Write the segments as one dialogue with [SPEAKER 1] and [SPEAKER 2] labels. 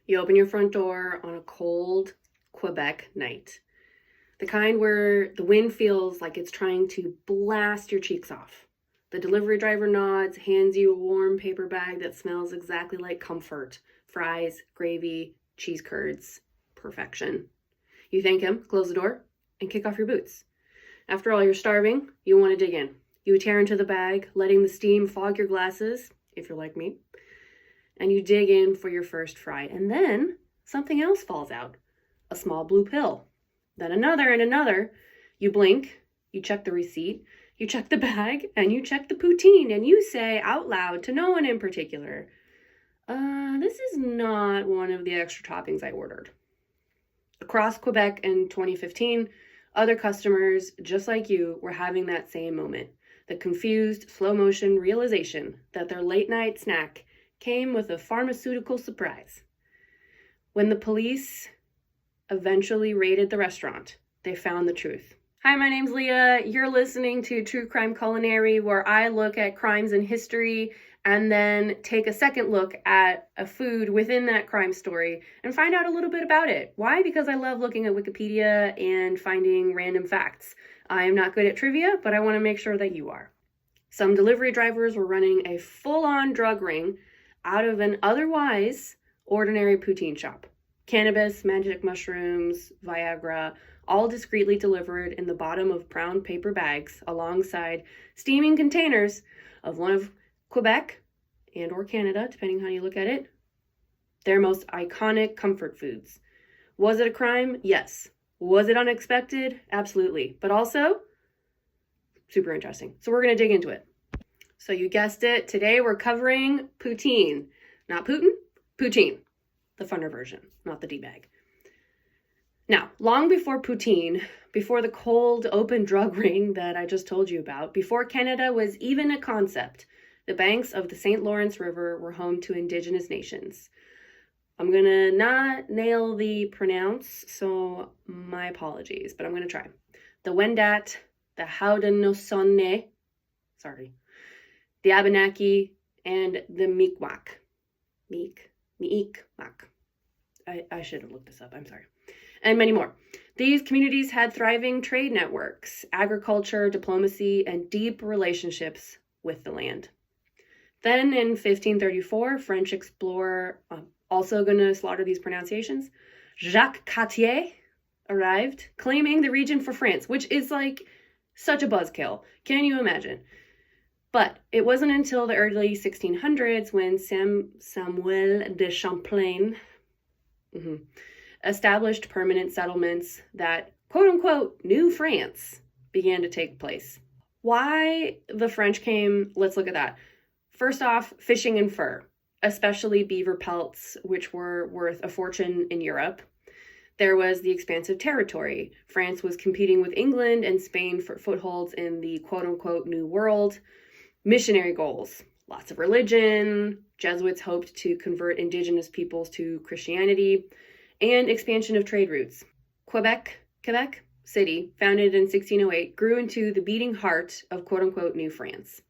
[SPEAKER 1] You open your front door on a cold Quebec night. The kind where the wind feels like it's trying to blast your cheeks off. The delivery driver nods, hands you a warm paper bag that smells exactly like comfort. Fries, gravy, cheese curds. Perfection. You thank him, close the door, and kick off your boots. After all, you're starving. You want to dig in. You tear into the bag, letting the steam fog your glasses, if you're like me, and you dig in for your first fry. And then something else falls out. A small blue pill. Then another and another. You blink, you check the receipt, you check the bag, and you check the poutine, and you say out loud to no one in particular, this is not one of the extra toppings I ordered. Across Quebec in 2015, other customers, just like you, were having that same moment. The confused, slow-motion realization that their late-night snack came with a pharmaceutical surprise. When the police eventually raided the restaurant, they found the truth. Hi, my name's Leah. You're listening to True Crime Culinary, where I look at crimes in history and then take a second look at a food within that crime story and find out a little bit about it. Why? Because I love looking at Wikipedia and finding random facts. I am not good at trivia, but I want to make sure that you are. Some delivery drivers were running a full-on drug ring out of an otherwise ordinary poutine shop. Cannabis, magic mushrooms, Viagra, all discreetly delivered in the bottom of brown paper bags alongside steaming containers of one of Quebec and or Canada, depending how you look at it, their most iconic comfort foods. Was it a crime? Yes. Was it unexpected? Absolutely. But also, super interesting. So we're going to dig into it. So you guessed it. Today we're covering poutine. Not Putin, poutine. The funner version, not the D-bag. Now, long before poutine, before the cold open drug ring that I just told you about, before Canada was even a concept, the banks of the St. Lawrence River were home to Indigenous nations. I'm going to not nail the pronounce, so my apologies, but I'm going to try. The Wendat, the Haudenosaunee, the Abenaki, and the Mi'kmaq. Mi'kmaq. I should have looked this up, I'm sorry. And many more. These communities had thriving trade networks, agriculture, diplomacy, and deep relationships with the land. Then in 1534, French explorer, also going to slaughter these pronunciations, Jacques Cartier arrived, claiming the region for France, which is like such a buzzkill. Can you imagine? But it wasn't until the early 1600s when Samuel de Champlain established permanent settlements that, quote unquote, New France began to take place. Why the French came, let's look at that. First off, fishing and fur, especially beaver pelts, which were worth a fortune in Europe. There was the expansive territory. France was competing with England and Spain for footholds in the quote unquote New World. Missionary goals, lots of religion. Jesuits hoped to convert Indigenous peoples to Christianity, and expansion of trade routes. Quebec City, founded in 1608, grew into the beating heart of quote-unquote New France.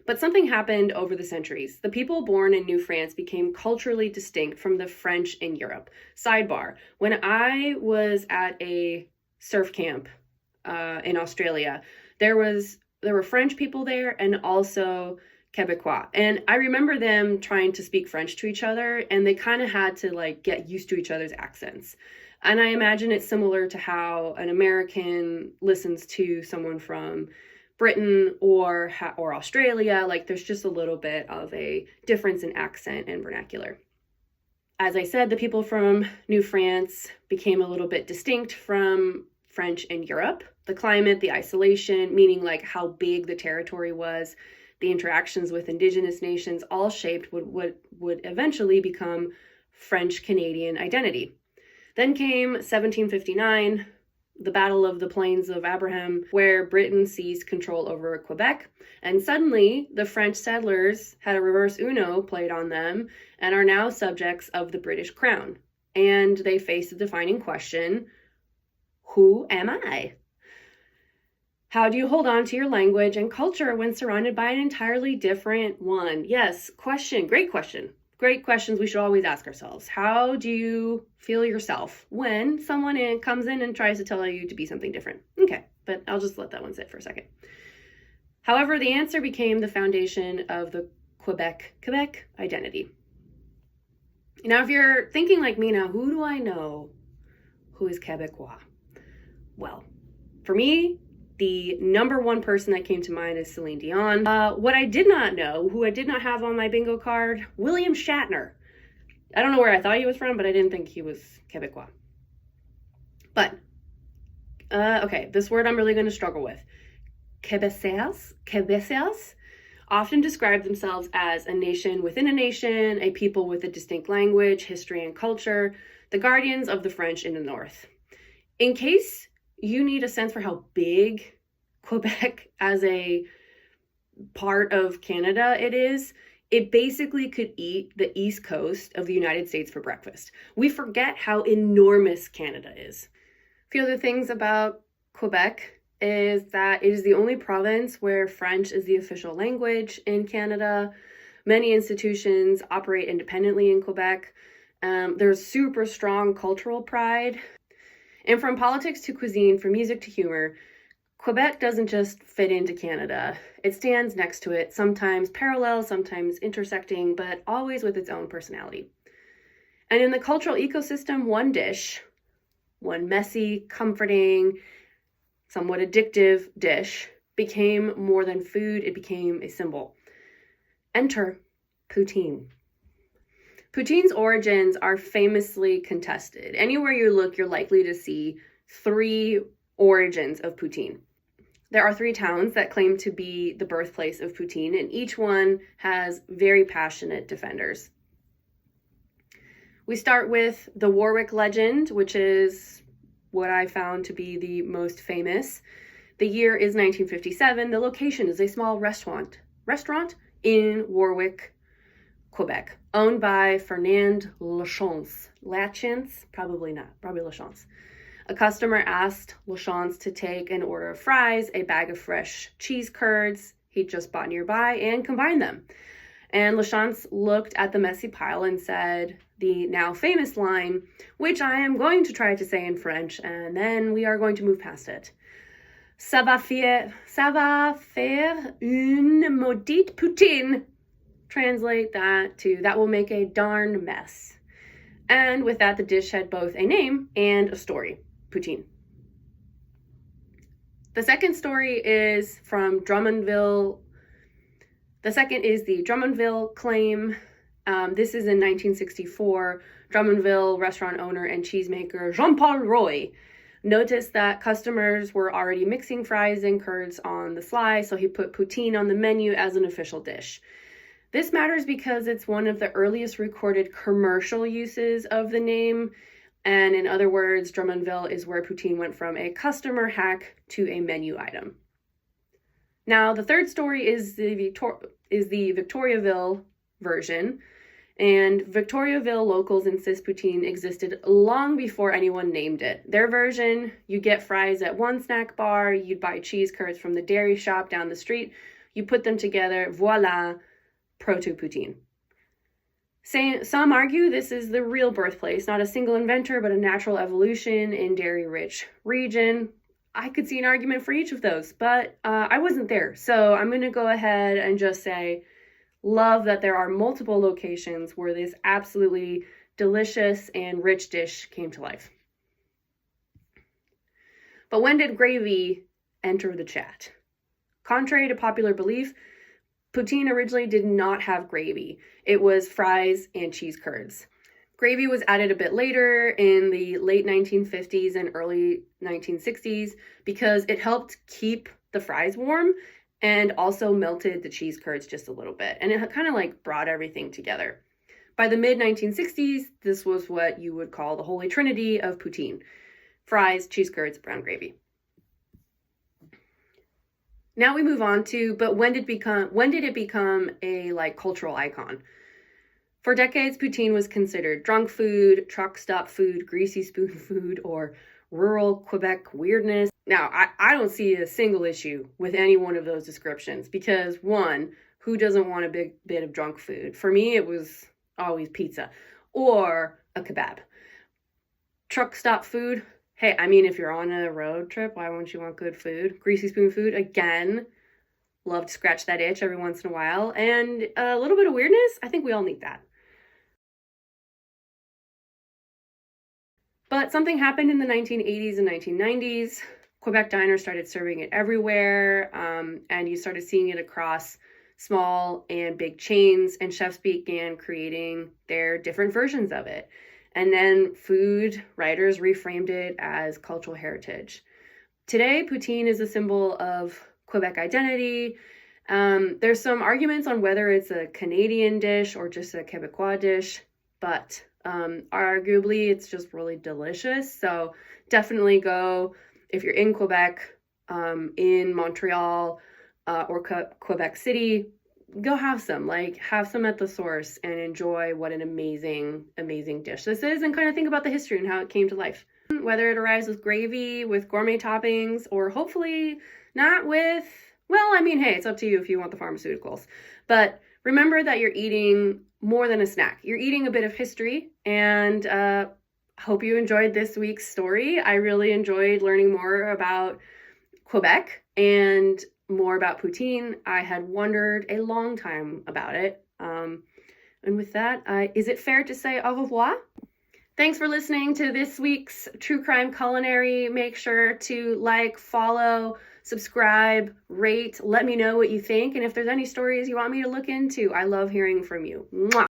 [SPEAKER 1] But something happened over the centuries. The people born in New France became culturally distinct from the French in Europe. Sidebar, when I was at a surf camp in Australia, there were French people there and also Quebecois. And I remember them trying to speak French to each other, and they kind of had to like get used to each other's accents. And I imagine it's similar to how an American listens to someone from Britain or Australia. Like there's just a little bit of a difference in accent and vernacular. As I said, the people from New France became a little bit distinct from French in Europe. The climate, the isolation, meaning like how big the territory was, the interactions with Indigenous nations, all shaped what would eventually become French-Canadian identity. Then came 1759, the Battle of the Plains of Abraham, where Britain seized control over Quebec, and suddenly the French settlers had a reverse Uno played on them and are now subjects of the British Crown. And they faced the defining question, who am I? How do you hold on to your language and culture when surrounded by an entirely different one? Yes, question, great question. great questions we should always ask ourselves. How do you feel yourself when someone comes in and tries to tell you to be something different? Okay, but I'll just let that one sit for a second. However, the answer became the foundation of the Quebec identity. Now, if you're thinking like me now, who do I know who is Quebecois? Well, for me, the number one person that came to mind is Celine Dion. What I did not know, who I did not have on my bingo card, William Shatner. I don't know where I thought he was from, but I didn't think he was Quebecois. But, okay, this word I'm really going to struggle with. Québécois often describe themselves as a nation within a nation, a people with a distinct language, history, and culture, the guardians of the French in the north. In case you need a sense for how big Quebec as a part of Canada it basically could eat the east coast of the United States for breakfast. We forget how enormous Canada is. A few other things about Quebec is that it is the only province where French is the official language in Canada. Many institutions operate independently in Quebec. There's super strong cultural pride. And from politics to cuisine, from music to humor, Quebec doesn't just fit into Canada. It stands next to it, sometimes parallel, sometimes intersecting, but always with its own personality. And in the cultural ecosystem, one dish, one messy, comforting, somewhat addictive dish became more than food, it became a symbol. Enter poutine. Poutine's origins are famously contested. Anywhere you look, you're likely to see 3 origins of poutine. There are 3 towns that claim to be the birthplace of poutine, and each one has very passionate defenders. We start with the Warwick legend, which is what I found to be the most famous. The year is 1957. The location is a small restaurant in Warwick, Quebec, owned by Fernand Lachance. Lachance? Probably not. Probably Lachance. A customer asked Lachance to take an order of fries, a bag of fresh cheese curds he'd just bought nearby, and combine them. And Lachance looked at the messy pile and said the now famous line, which I am going to try to say in French, and then we are going to move past it. Ça va faire une maudite poutine. Translate that to, that will make a darn mess. And with that, the dish had both a name and a story, poutine. The second story is from Drummondville. The second is the Drummondville claim. This is in 1964. Drummondville restaurant owner and cheesemaker Jean-Paul Roy noticed that customers were already mixing fries and curds on the sly, so he put poutine on the menu as an official dish. This matters because it's one of the earliest recorded commercial uses of the name, and in other words, Drummondville is where poutine went from a customer hack to a menu item. Now, the third story is the Victoriaville version, and Victoriaville locals insist poutine existed long before anyone named it. Their version, you get fries at one snack bar, you'd buy cheese curds from the dairy shop down the street, you put them together, voila, proto-poutine. Some argue this is the real birthplace, not a single inventor, but a natural evolution in dairy-rich region. I could see an argument for each of those, but I wasn't there. So I'm going to go ahead and just say, love that there are multiple locations where this absolutely delicious and rich dish came to life. But when did gravy enter the chat? Contrary to popular belief, poutine originally did not have gravy. It was fries and cheese curds. Gravy was added a bit later in the late 1950s and early 1960s because it helped keep the fries warm and also melted the cheese curds just a little bit. And it kind of like brought everything together. By the mid-1960s, this was what you would call the holy trinity of poutine: fries, cheese curds, brown gravy. Now we move on to, but when did it become a cultural icon? For decades, poutine was considered drunk food, truck stop food, greasy spoon food, or rural Quebec weirdness. Now, I don't see a single issue with any one of those descriptions because, one, who doesn't want a big bit of drunk food? For me, it was always pizza or a kebab. Truck stop food. Hey, I mean, if you're on a road trip, why won't you want good food? Greasy spoon food, again, love to scratch that itch every once in a while. And a little bit of weirdness, I think we all need that. But something happened in the 1980s and 1990s. Quebec diners started serving it everywhere, and you started seeing it across small and big chains, and chefs began creating their different versions of it. And then food writers reframed it as cultural heritage. Today, poutine is a symbol of Quebec identity. There's some arguments on whether it's a Canadian dish or just a Quebecois dish, but arguably it's just really delicious. So definitely go, if you're in Quebec, in Montreal, or Quebec City, go have some at the source and enjoy what an amazing dish this is, and kind of think about the history and how it came to life. Whether it arrives with gravy, with gourmet toppings, or hopefully not with, well, I mean, hey, it's up to you if you want the pharmaceuticals. But remember that you're eating more than a snack. You're eating a bit of history, and hope you enjoyed this week's story. I really enjoyed learning more about Quebec and more about poutine. I had wondered a long time about it. And with that, is it fair to say au revoir? Thanks for listening to this week's True Crime Culinary. Make sure to like, follow, subscribe, rate, let me know what you think, and if there's any stories you want me to look into. I love hearing from you. Mwah!